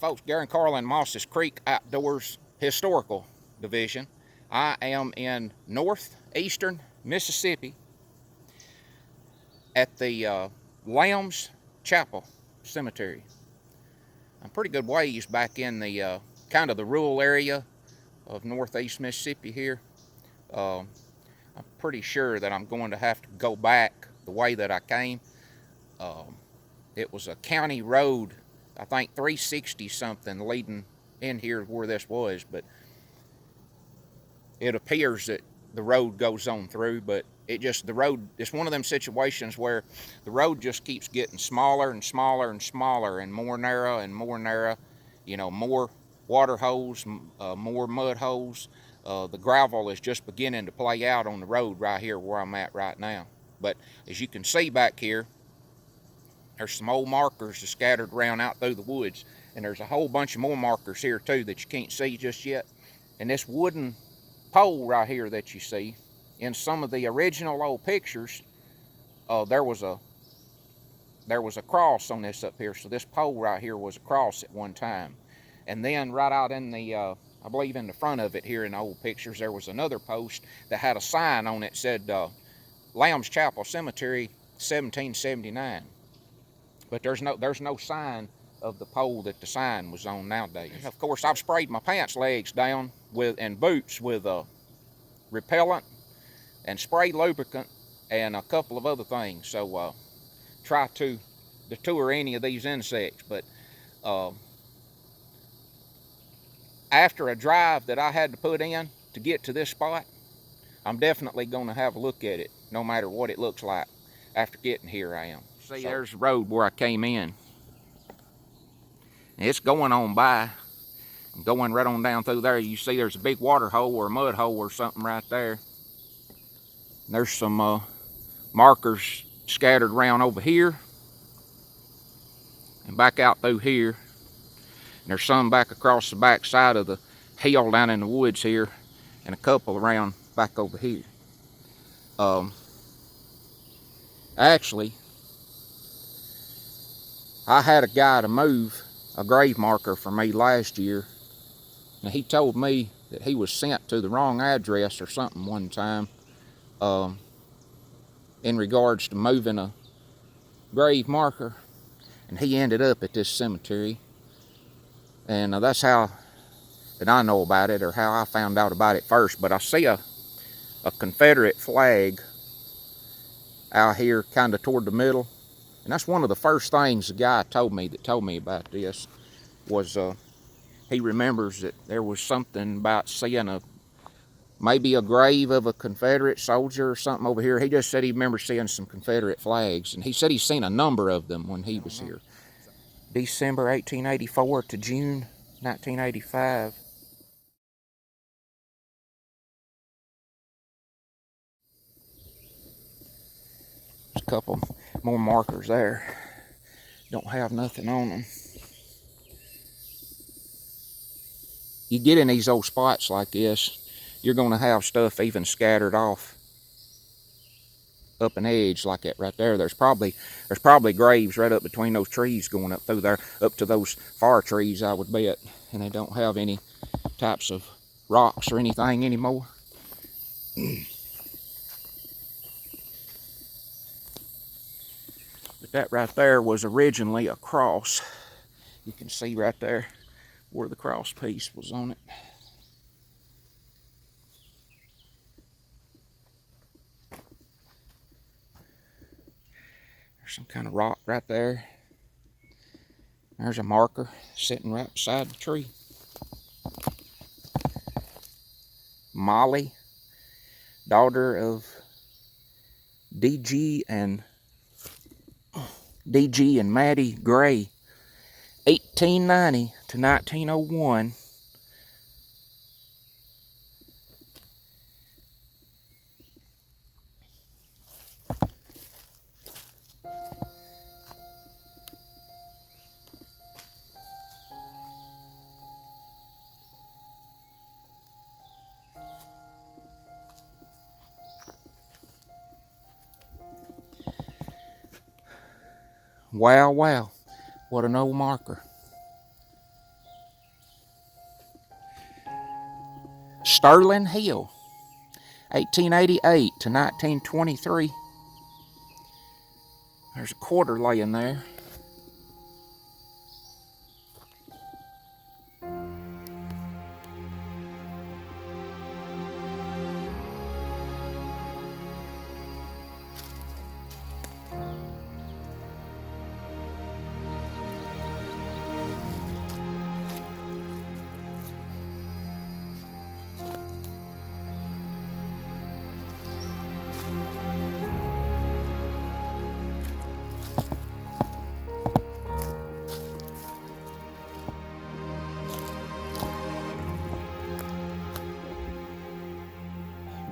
folks, Gary and Carlin Moss's Creek Outdoors Historical Division. I am in northeastern Mississippi at the Lambs Chapel Cemetery. I'm pretty good ways back in the kind of the rural area of northeast Mississippi here. I'm pretty sure that I'm going to have to go back the way that I came. It was a county road, I think 360 something, leading in here where this was, but it appears that the road goes on through, but the road, it's one of them situations where the road just keeps getting smaller and smaller and smaller and more narrow and more narrow. You know, more water holes, more mud holes. The gravel is just beginning to play out on the road right here where I'm at right now. But as you can see back here, there's some old markers scattered around out through the woods, and there's a whole bunch of more markers here too that you can't see just yet. And this wooden pole right here that you see, in some of the original old pictures, there was a cross on this up here. So this pole right here was a cross at one time. And then right out in the, I believe in the front of it here in the old pictures, there was another post that had a sign on it that said Lambs Chapel Cemetery 1779. But there's no sign of the pole that the sign was on nowadays. Of course, I've sprayed my pants legs down and boots with repellent and spray lubricant and a couple of other things. So try to deter any of these insects. But after a drive that I had to put in to get to this spot, I'm definitely going to have a look at it, no matter what it looks like after getting here. I am. See, there's the road where I came in. It's going on by, going right on down through there. You see there's a big water hole or a mud hole or something right there. There's some markers scattered around over here and back out through here. And there's some back across the back side of the hill down in the woods here, and a couple around back over here. Actually, I had a guy to move a grave marker for me last year, and he told me that he was sent to the wrong address or something one time in regards to moving a grave marker, and he ended up at this cemetery. And that's how that I know about it, or how I found out about it first. But I see a Confederate flag out here kind of toward the middle. And that's one of the first things the guy told me about this was he remembers that there was something about seeing maybe a grave of a Confederate soldier or something over here. He just said he remembers seeing some Confederate flags, and he said he's seen a number of them when he was here. December 1884 to June 1985. There's a couple more markers there. Don't have nothing on them. You get in these old spots like this, you're going to have stuff even scattered off up an edge like that right there. There's probably graves right up between those trees going up through there, up to those far trees, I would bet. And they don't have any types of rocks or anything anymore. But that right there was originally a cross. You can see right there where the cross piece was on it. There's some kind of rock right there. There's a marker sitting right beside the tree. Molly, daughter of D.G. and Maddie Gray, 1890 to 1901. Wow, wow, what an old marker. Sterling Hill, 1888 to 1923. There's a quarter laying there.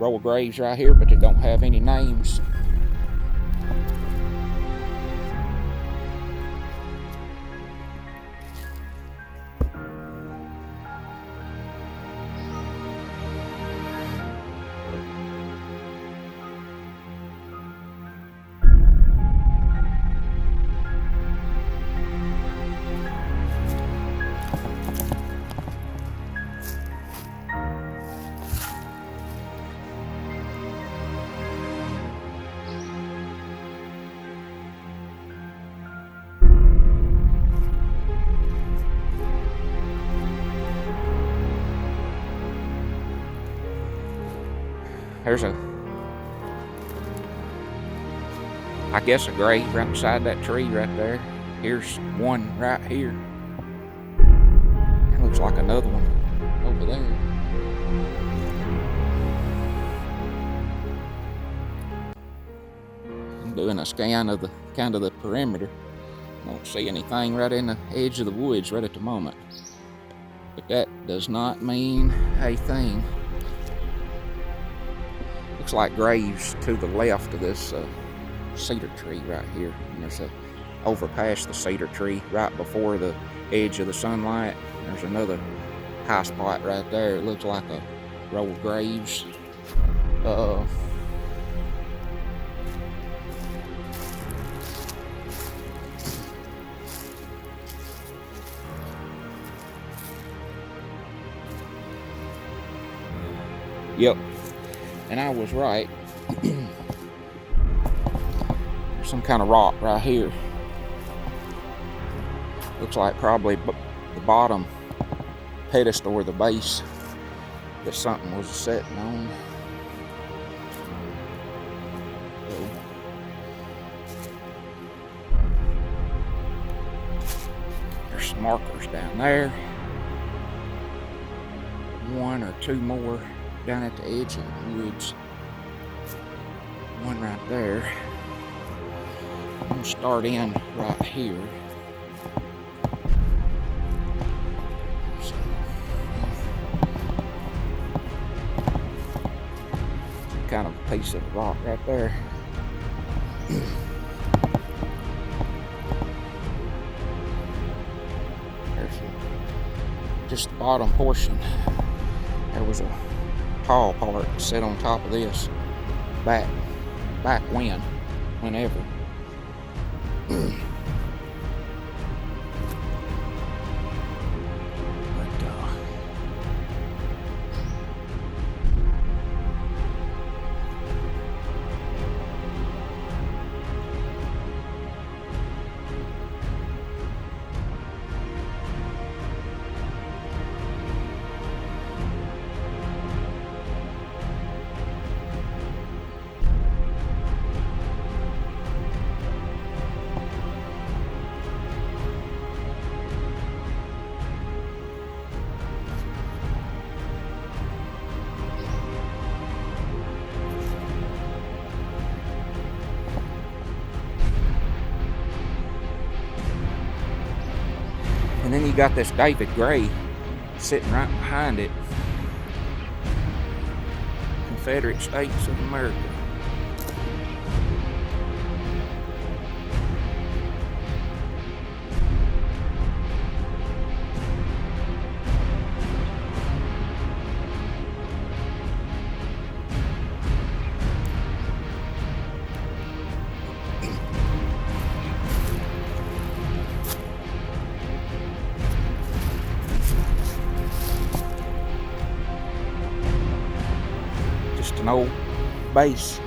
Row of graves right here, but they don't have any names. There's I guess a grave right beside that tree right there. Here's one right here. It looks like another one over there. I'm doing a scan of the perimeter. Don't see anything right in the edge of the woods right at the moment. But that does not mean a thing. Looks like graves to the left of this cedar tree right here. And there's a over past the cedar tree right before the edge of the sunlight. There's another high spot right there. It looks like a row of graves. Yep. And I was right. There's some kind of rock right here. Looks like probably the bottom pedestal or the base that something was sitting on. There's some markers down there. One or two more down at the edge of the woods. One right there. I'm gonna start in right here. So, some kind of a piece of rock right there. There's just the bottom portion. There was a tall part that sat on top of this back whenever. And then you got this David Gray sitting right behind it. Confederate States of America. an old base.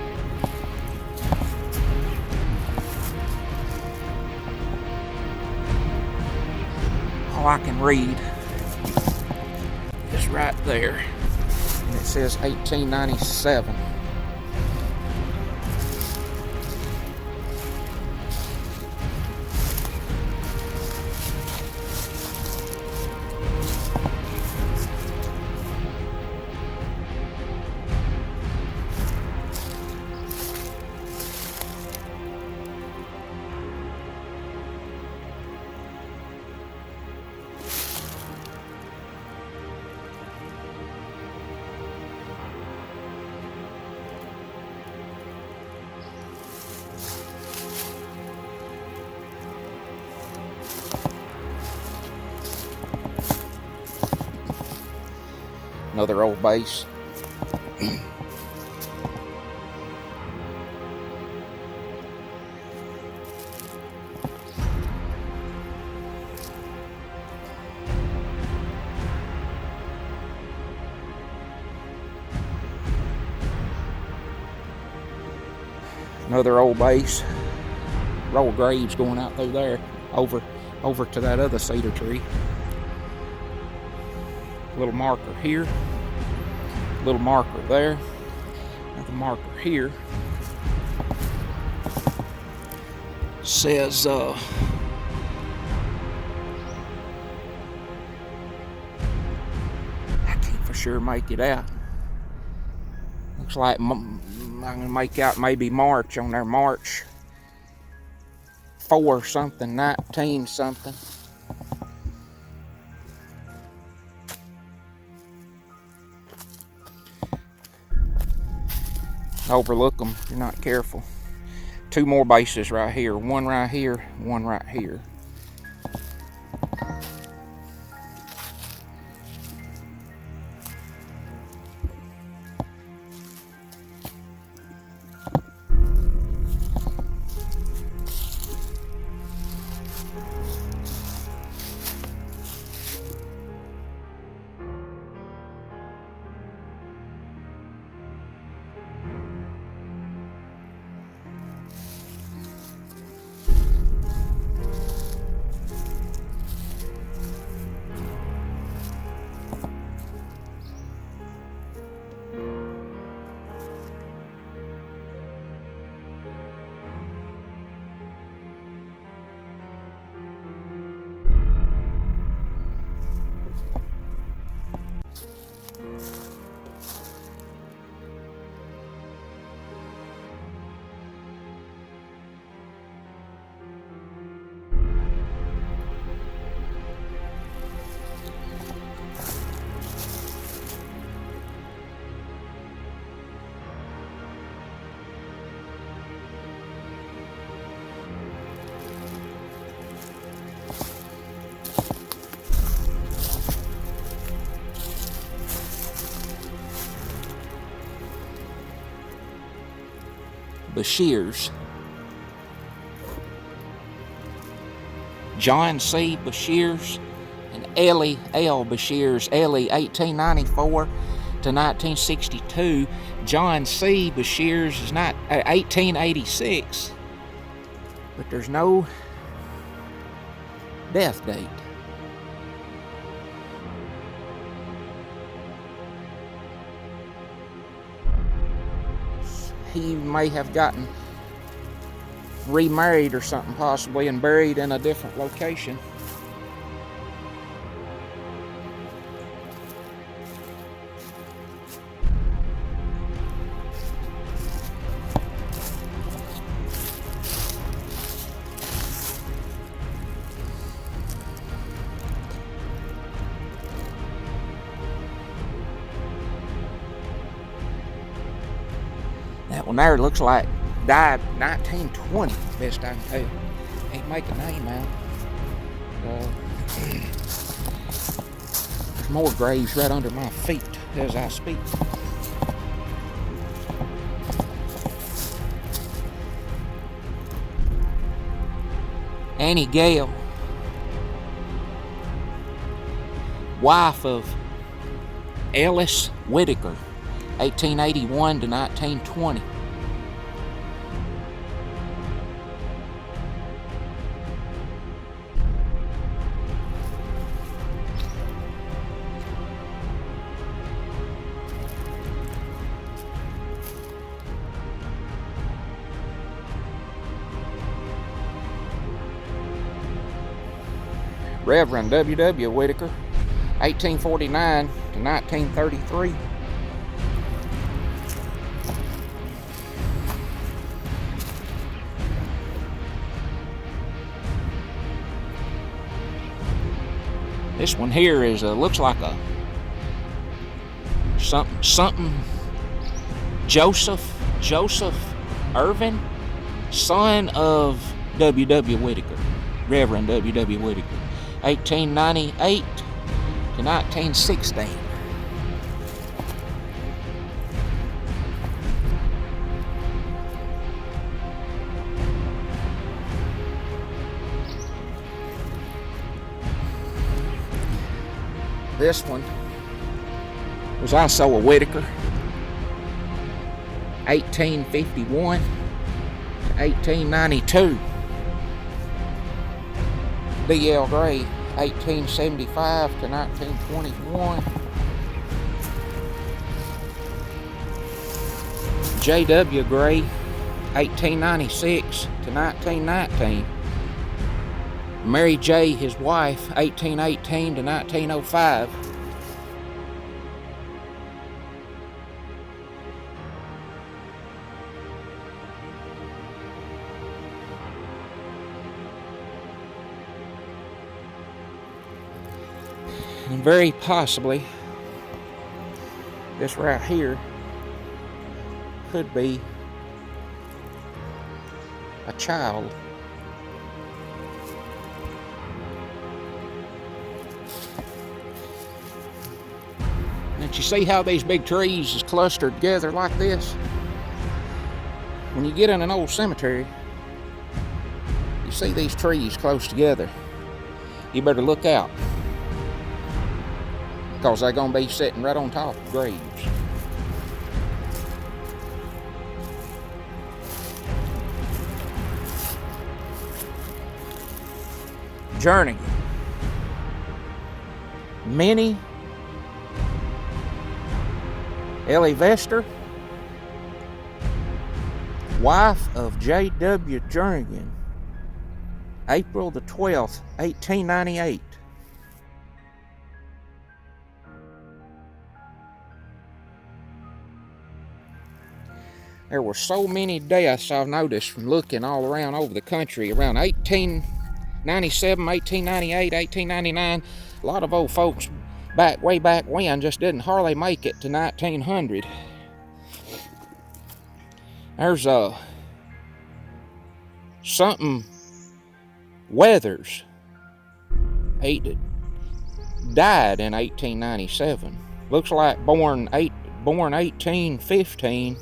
All I can read is right there, and it says 1897. Another old base. Another old base. Row of graves going out through there, over to that other cedar tree. Little marker here, little marker there, another marker here. Says I can't for sure make it out. Looks like I'm gonna make out maybe March on there, March 4 something, 19 something. Overlook them if you're not careful. 2 more bases right here, one right here, one right here. Beshears. John C. Beshears and Ellie L. Beshears. Ellie, 1894 to 1962. John C. Beshears is not 1886. But there's no death date. He may have gotten remarried or something possibly and buried in a different location. That one there looks like died 1920, best I can tell. Can't make a name out. There's more graves right under my feet as I speak. Annie Gale, wife of Ellis Whitaker, 1881 to 1920. Reverend W.W. Whitaker, 1849 to 1933. This one here is looks like a something Joseph Irvin, son of W.W. Whitaker, Reverend W.W. Whitaker, 1898 to 1916. This one was also a Whitaker, 1851 to 1892. D.L. Gray, 1875 to 1921. J.W. Gray, 1896 to 1919. Mary J., his wife, 1818 to 1905. And very possibly, this right here could be a child. And you see how these big trees is clustered together like this? When you get in an old cemetery, you see these trees close together. You better look out, because they're going to be sitting right on top of graves. Jernigan, Minnie Ellie Vester, wife of J.W. Jernigan, April the 12th, 1898. There were so many deaths I've noticed from looking all around over the country around 1897, 1898, 1899. A lot of old folks way back when just didn't hardly make it to 1900. There's something Weathers. He died in 1897. Looks like born 1815.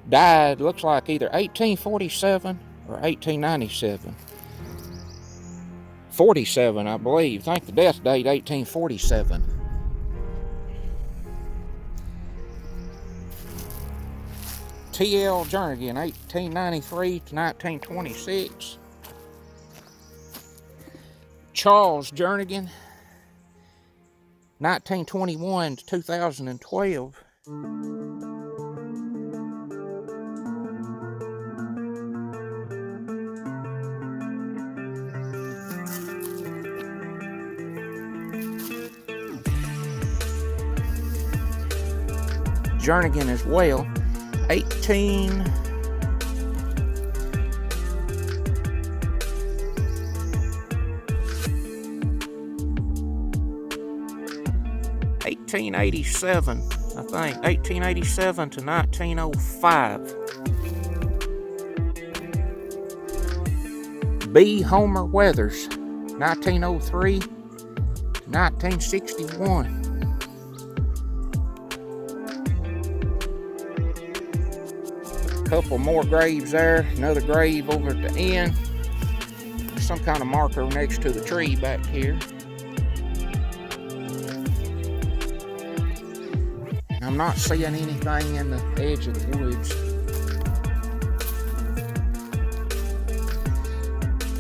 Died, looks like either 1847 or 1897. 47, I believe. I think the death date, 1847. T.L. Jernigan, 1893 to 1926. Charles Jernigan, 1921 to 2012. Jernigan as well, 1887, I think, 1887 to 1905. B. Homer Weathers, 1903 to 1961. Couple more graves there, another grave over at the end. Some kind of marker next to the tree back here. I'm I'm not seeing anything in the edge of the woods.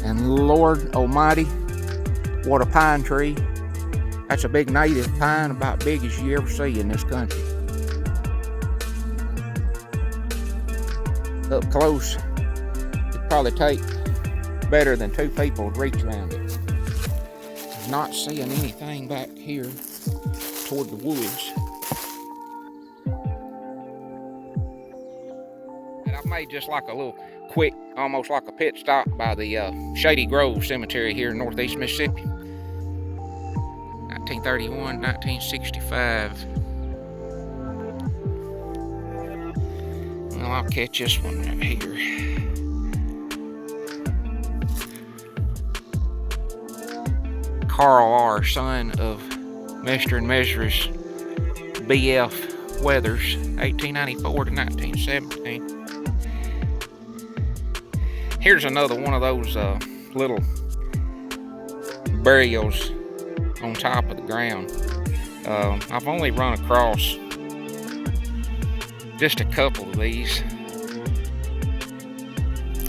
And Lord Almighty, what a pine tree. That's a big native pine, about big as you ever see in this country. Up close, it'd probably take better than 2 people to reach around it. I'm not seeing anything back here toward the woods. And I've made just like a little quick, almost like a pit stop by the Shady Grove Cemetery here in northeast Mississippi. 1931, 1965. Well, I'll catch this one right here. Carl R., son of Mr. and Mrs. B.F. Weathers, 1894 to 1917. Here's another one of those little burials on top of the ground. I've only run across just a couple of these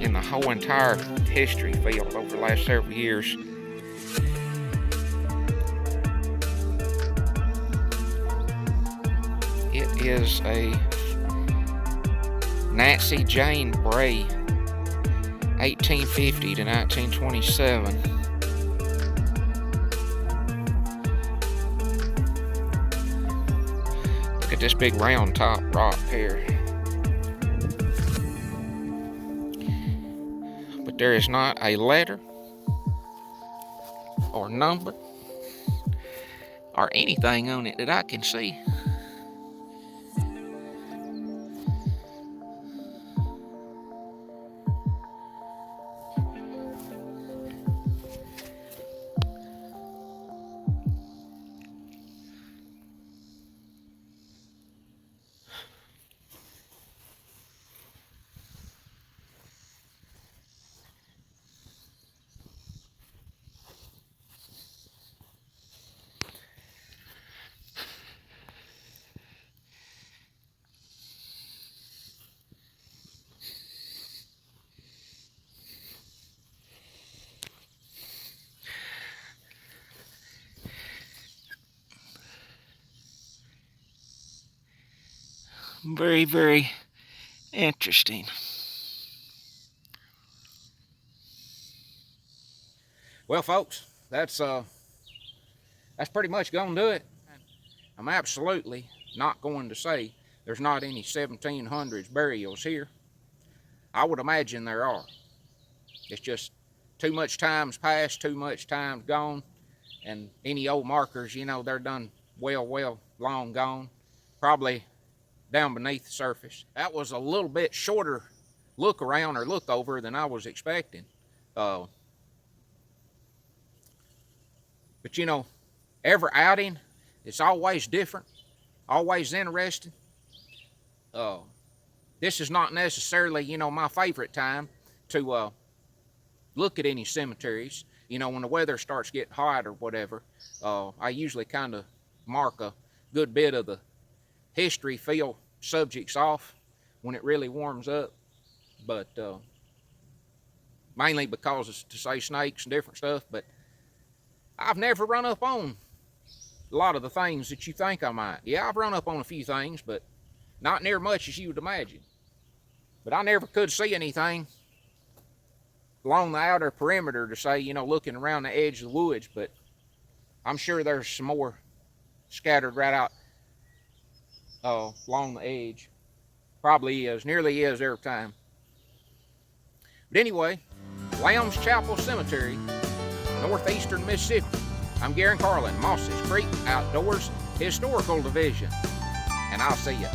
in the whole entire history field over the last several years. It is a Nancy Jane Bray, 1850 to 1927. Look at this big round top rock here. But there is not a letter or number or anything on it that I can see. Very, very interesting. Well, folks, that's pretty much gonna do it. I'm absolutely not going to say there's not any 1700s burials here. I would imagine there are. It's just too much time's passed, too much time's gone, and any old markers, you know, they're done well long gone. Probably down beneath the surface. That was a little bit shorter look around or look over than I was expecting. But you know, every outing, it's always different, always interesting. This is not necessarily, you know, my favorite time to look at any cemeteries. You know, when the weather starts getting hot or whatever, I usually kind of mark a good bit of the history field subjects off when it really warms up, but mainly because it's to say snakes and different stuff. But I've never run up on a lot of the things that you think I might. Yeah, I've run up on a few things, but not near much as you would imagine. But I never could see anything along the outer perimeter to say, you know, looking around the edge of the woods. But I'm sure there's some more scattered right out along the edge. Probably is, nearly is every time. But anyway, Lamb's Chapel Cemetery, northeastern Mississippi. I'm Garen Carlin, Mosses Creek Outdoors Historical Division, and I'll see you.